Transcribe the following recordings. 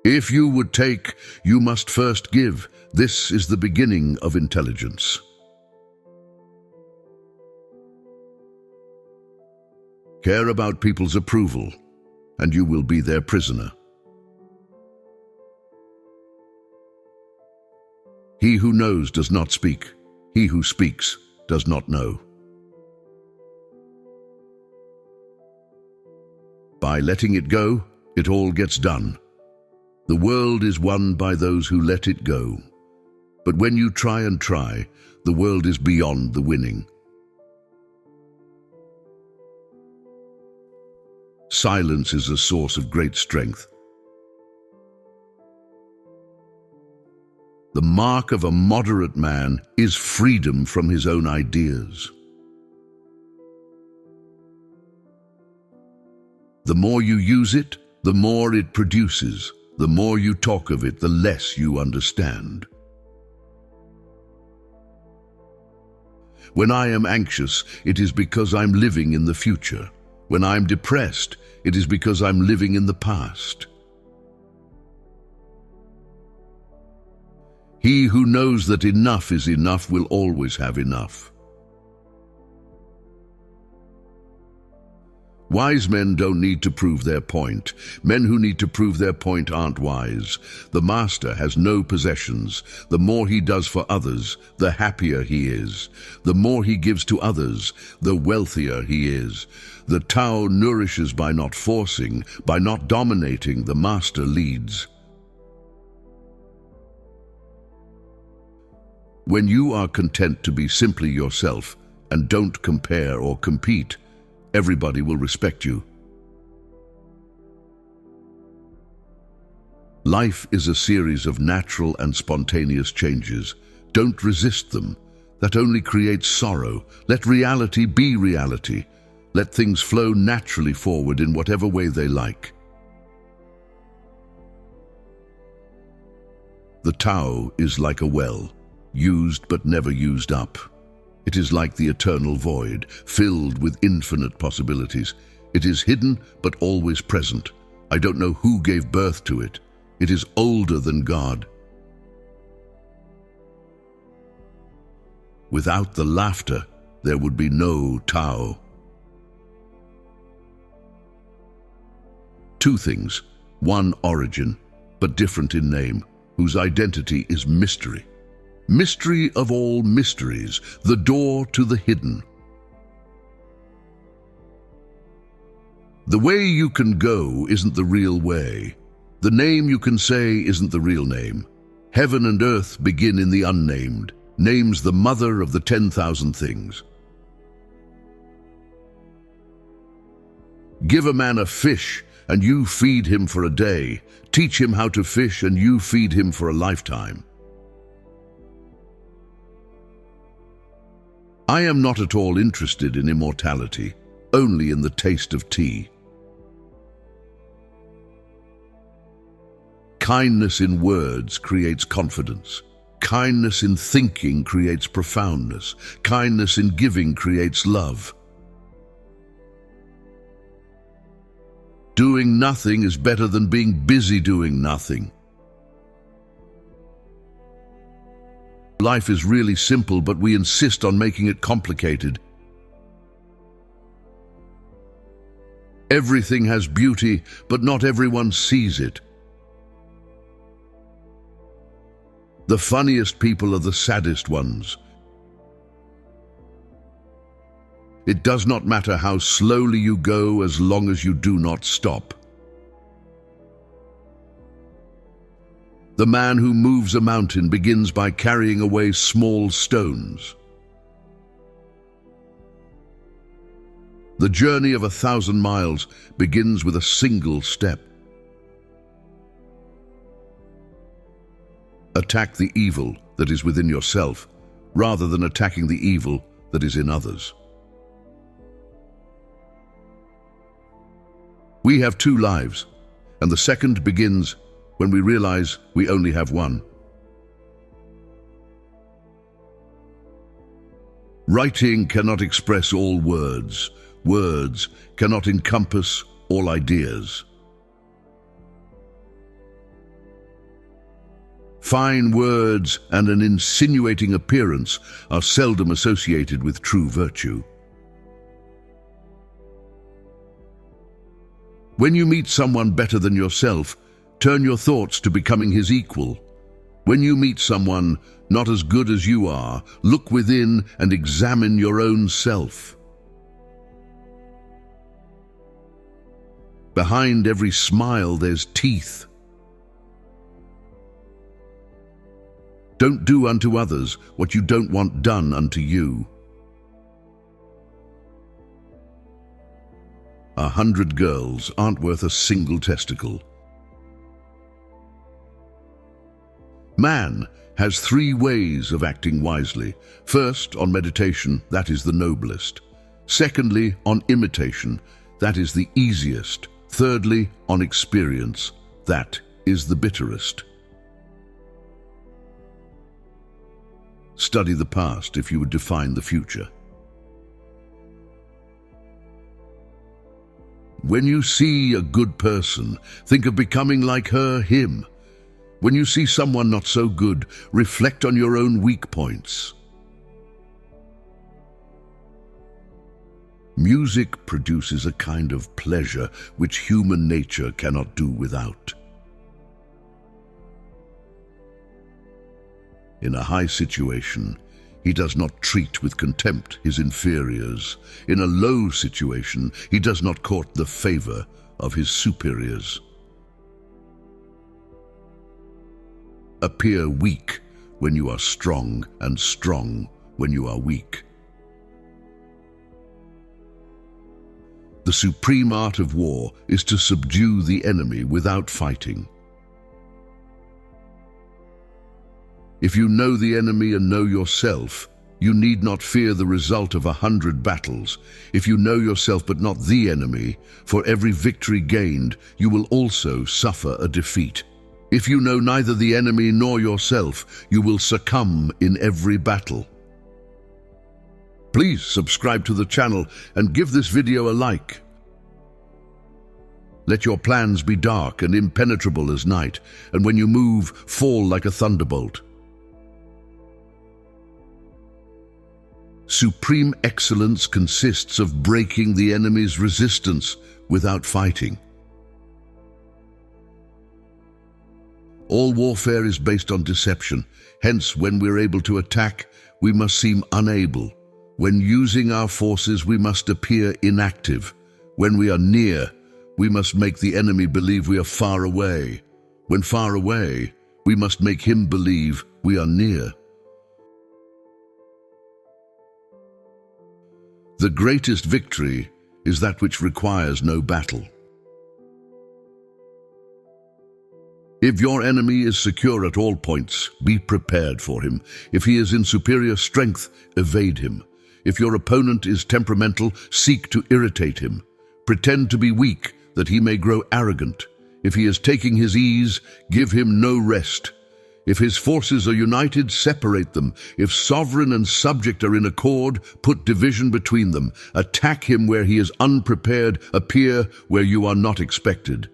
If you would take, you must first give. This is the beginning of intelligence. Care about people's approval, and you will be their prisoner. He who knows does not speak. He who speaks does not know. By letting it go, it all gets done. The world is won by those who let it go. But when you try and try, the world is beyond the winning. Silence is a source of great strength. The mark of a moderate man is freedom from his own ideas. The more you use it, the more it produces. The more you talk of it, the less you understand. When I am anxious, it is because I'm living in the future. When I'm depressed, it is because I'm living in the past. He who knows that enough is enough will always have enough. Wise men don't need to prove their point. Men who need to prove their point aren't wise. The master has no possessions. The more he does for others, the happier he is. The more he gives to others, the wealthier he is. The Tao nourishes by not forcing, by not dominating. The master leads. When you are content to be simply yourself and don't compare or compete, everybody will respect you. Life is a series of natural and spontaneous changes. Don't resist them. That only creates sorrow. Let reality be reality. Let things flow naturally forward in whatever way they like. The Tao is like a well, used but never used up. It is like the eternal void, filled with infinite possibilities. It is hidden but always present. I don't know who gave birth to it. It is older than God. Without the laughter, there would be no Tao. Two things, one origin, but different in name, whose identity is mystery. Mystery of all mysteries, the door to the hidden. The way you can go isn't the real way. The name you can say isn't the real name. Heaven and earth begin in the unnamed. Name's the mother of the 10,000 things. Give a man a fish and you feed him for a day. Teach him how to fish and you feed him for a lifetime. I am not at all interested in immortality, only in the taste of tea. Kindness in words creates confidence. Kindness in thinking creates profoundness. Kindness in giving creates love. Doing nothing is better than being busy doing nothing. Life is really simple, but we insist on making it complicated. Everything has beauty, but not everyone sees it. The funniest people are the saddest ones. It does not matter how slowly you go as long as you do not stop. The man who moves a mountain begins by carrying away small stones. The journey of 1,000 miles begins with a single step. Attack the evil that is within yourself, rather than attacking the evil that is in others. We have two lives, and the second begins when we realize we only have one. Writing cannot express all words. Words cannot encompass all ideas. Fine words and an insinuating appearance are seldom associated with true virtue. When you meet someone better than yourself, turn your thoughts to becoming his equal. When you meet someone not as good as you are, look within and examine your own self. Behind every smile there's teeth. Don't do unto others what you don't want done unto you. 100 girls aren't worth a single testicle. Man has 3 ways of acting wisely. First, on meditation, that is the noblest. Secondly, on imitation, that is the easiest. Thirdly, on experience, that is the bitterest. Study the past if you would define the future. When you see a good person, think of becoming like her, him. When you see someone not so good, reflect on your own weak points. Music produces a kind of pleasure which human nature cannot do without. In a high situation, he does not treat with contempt his inferiors. In a low situation, he does not court the favor of his superiors. Appear weak when you are strong, and strong when you are weak. The supreme art of war is to subdue the enemy without fighting. If you know the enemy and know yourself, you need not fear the result of 100 battles. If you know yourself but not the enemy, for every victory gained, you will also suffer a defeat. If you know neither the enemy nor yourself, you will succumb in every battle. Please subscribe to the channel and give this video a like. Let your plans be dark and impenetrable as night, and when you move, fall like a thunderbolt. Supreme excellence consists of breaking the enemy's resistance without fighting. All warfare is based on deception. Hence, when we're able to attack, we must seem unable. When using our forces, we must appear inactive. When we are near, we must make the enemy believe we are far away. When far away, we must make him believe we are near. The greatest victory is that which requires no battle. If your enemy is secure at all points, be prepared for him. If he is in superior strength, evade him. If your opponent is temperamental, seek to irritate him. Pretend to be weak, that he may grow arrogant. If he is taking his ease, give him no rest. If his forces are united, separate them. If sovereign and subject are in accord, put division between them. Attack him where he is unprepared, appear where you are not expected.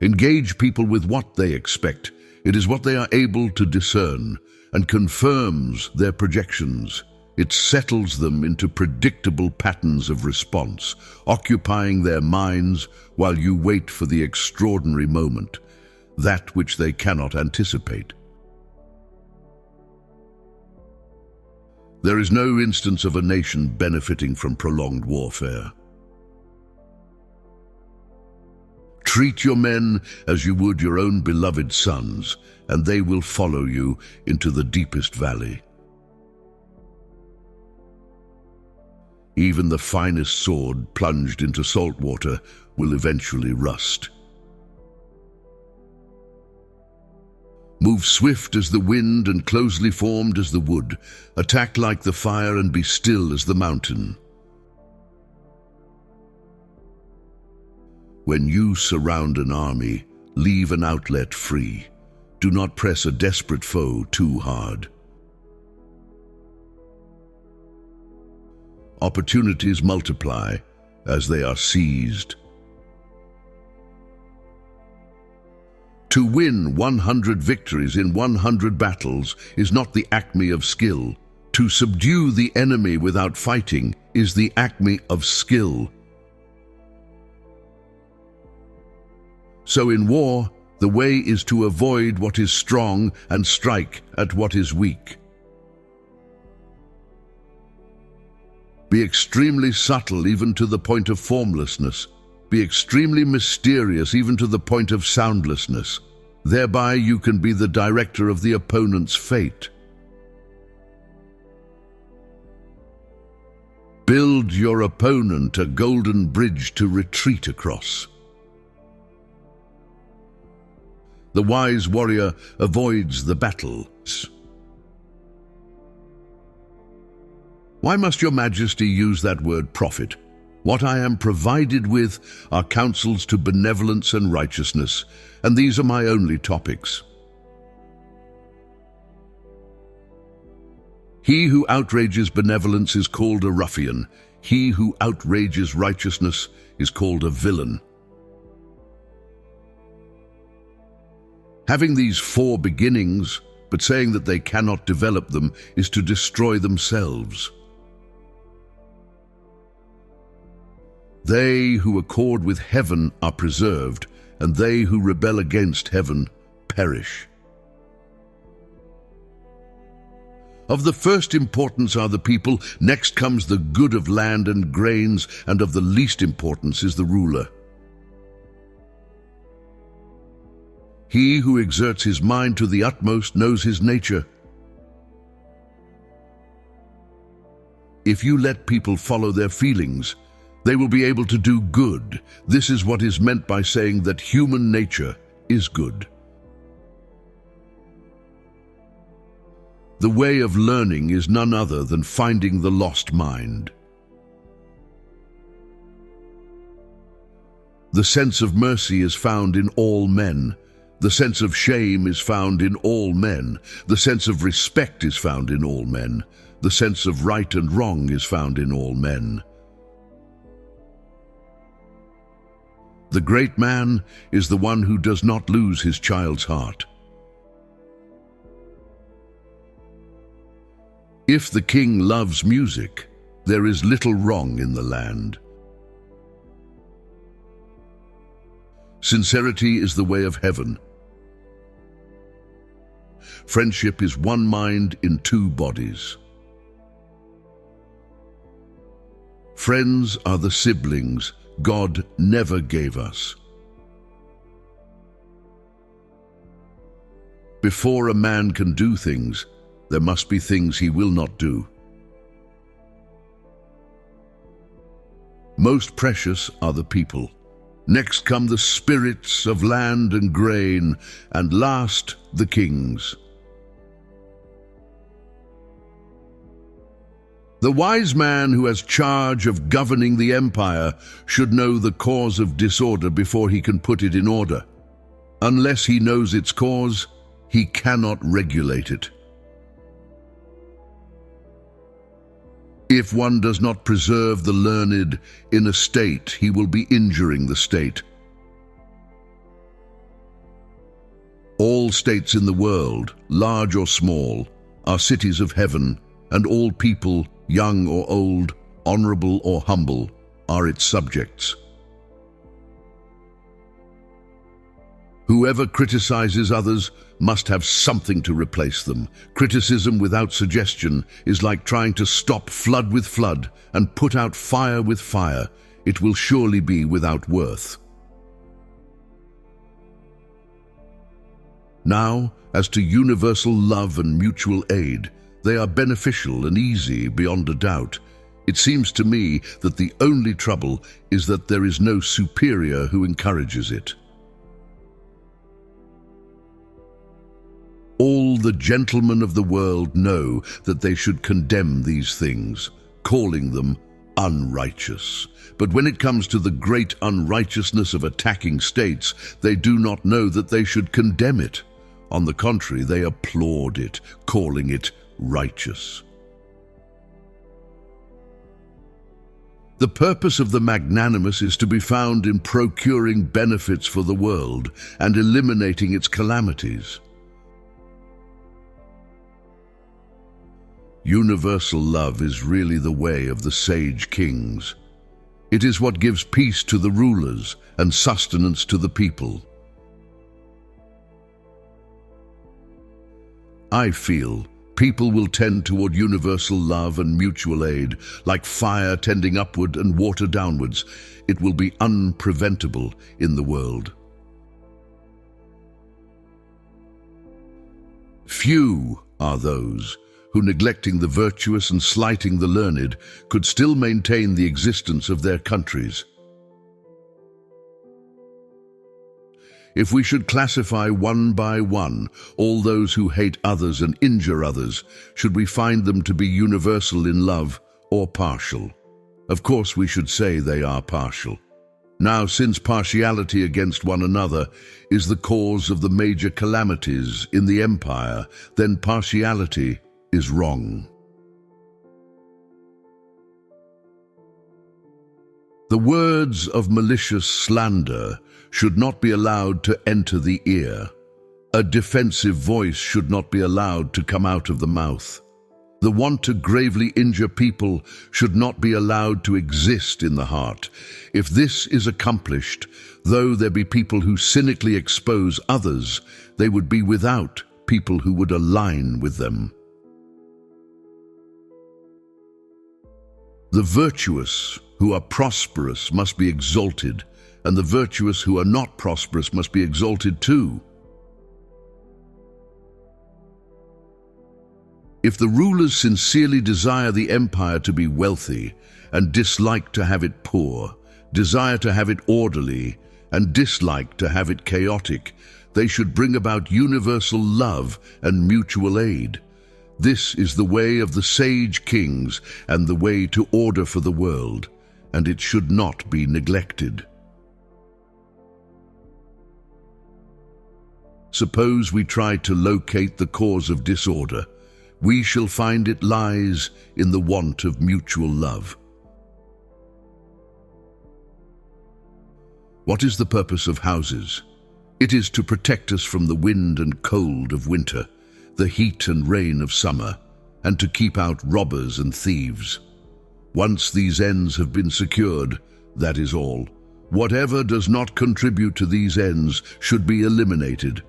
Engage people with what they expect. It is what they are able to discern, and confirms their projections. It settles them into predictable patterns of response, occupying their minds while you wait for the extraordinary moment, that which they cannot anticipate. There is no instance of a nation benefiting from prolonged warfare. Treat your men as you would your own beloved sons, and they will follow you into the deepest valley. Even the finest sword plunged into salt water will eventually rust. Move swift as the wind and closely formed as the wood. Attack like the fire and be still as the mountain. When you surround an army, leave an outlet free. Do not press a desperate foe too hard. Opportunities multiply as they are seized. To win 100 victories in 100 battles is not the acme of skill. To subdue the enemy without fighting is the acme of skill. So in war, the way is to avoid what is strong and strike at what is weak. Be extremely subtle even to the point of formlessness. Be extremely mysterious even to the point of soundlessness. Thereby you can be the director of the opponent's fate. Build your opponent a golden bridge to retreat across. The wise warrior avoids the battles. Why must your majesty use that word prophet? What I am provided with are counsels to benevolence and righteousness, and these are my only topics. He who outrages benevolence is called a ruffian. He who outrages righteousness is called a villain. Having these four beginnings, but saying that they cannot develop them, is to destroy themselves. They who accord with heaven are preserved, and they who rebel against heaven perish. Of the first importance are the people, next comes the good of land and grains, and of the least importance is the ruler. He who exerts his mind to the utmost knows his nature. If you let people follow their feelings, they will be able to do good. This is what is meant by saying that human nature is good. The way of learning is none other than finding the lost mind. The sense of mercy is found in all men. The sense of shame is found in all men. The sense of respect is found in all men. The sense of right and wrong is found in all men. The great man is the one who does not lose his child's heart. If the king loves music, there is little wrong in the land. Sincerity is the way of heaven. Friendship is one mind in two bodies. Friends are the siblings God never gave us. Before a man can do things, there must be things he will not do. Most precious are the people. Next come the spirits of land and grain, and last the kings. The wise man who has charge of governing the empire should know the cause of disorder before he can put it in order. Unless he knows its cause, he cannot regulate it. If one does not preserve the learned in a state, he will be injuring the state. All states in the world, large or small, are cities of heaven, and all people, young or old, honorable or humble, are its subjects. Whoever criticizes others must have something to replace them. Criticism without suggestion is like trying to stop flood with flood and put out fire with fire. It will surely be without worth. Now, as to universal love and mutual aid, they are beneficial and easy beyond a doubt. It seems to me that the only trouble is that there is no superior who encourages it. All the gentlemen of the world know that they should condemn these things, calling them unrighteous. But when it comes to the great unrighteousness of attacking states, they do not know that they should condemn it. On the contrary, they applaud it, calling it righteous. The purpose of the magnanimous is to be found in procuring benefits for the world and eliminating its calamities. Universal love is really the way of the sage kings. It is what gives peace to the rulers and sustenance to the people. I feel people will tend toward universal love and mutual aid, like fire tending upward and water downwards. It will be unpreventable in the world. Few are those who, neglecting the virtuous and slighting the learned, could still maintain the existence of their countries. If we should classify one by one all those who hate others and injure others, should we find them to be universal in love or partial? Of course, we should say they are partial. Now, since partiality against one another is the cause of the major calamities in the empire, then partiality is wrong. The words of malicious slander should not be allowed to enter the ear. A defensive voice should not be allowed to come out of the mouth. The want to gravely injure people should not be allowed to exist in the heart. If this is accomplished, though there be people who cynically expose others, they would be without people who would align with them. The virtuous who are prosperous must be exalted, and the virtuous who are not prosperous must be exalted too. If the rulers sincerely desire the empire to be wealthy, and dislike to have it poor, desire to have it orderly, and dislike to have it chaotic, they should bring about universal love and mutual aid. This is the way of the sage kings and the way to order for the world, and it should not be neglected. Suppose we try to locate the cause of disorder. We shall find it lies in the want of mutual love. What is the purpose of houses? It is to protect us from the wind and cold of winter, the heat and rain of summer, and to keep out robbers and thieves. Once these ends have been secured, that is all. Whatever does not contribute to these ends should be eliminated.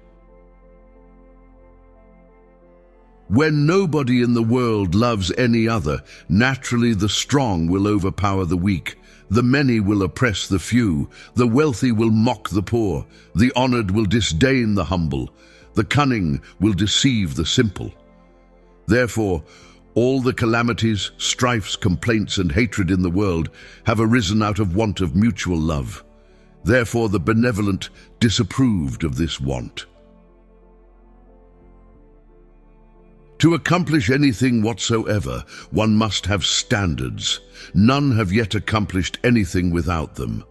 When nobody in the world loves any other, naturally the strong will overpower the weak, the many will oppress the few, the wealthy will mock the poor, the honored will disdain the humble, the cunning will deceive the simple. Therefore, all the calamities, strifes, complaints, and hatred in the world have arisen out of want of mutual love. Therefore, the benevolent disapproved of this want. To accomplish anything whatsoever, one must have standards. None have yet accomplished anything without them.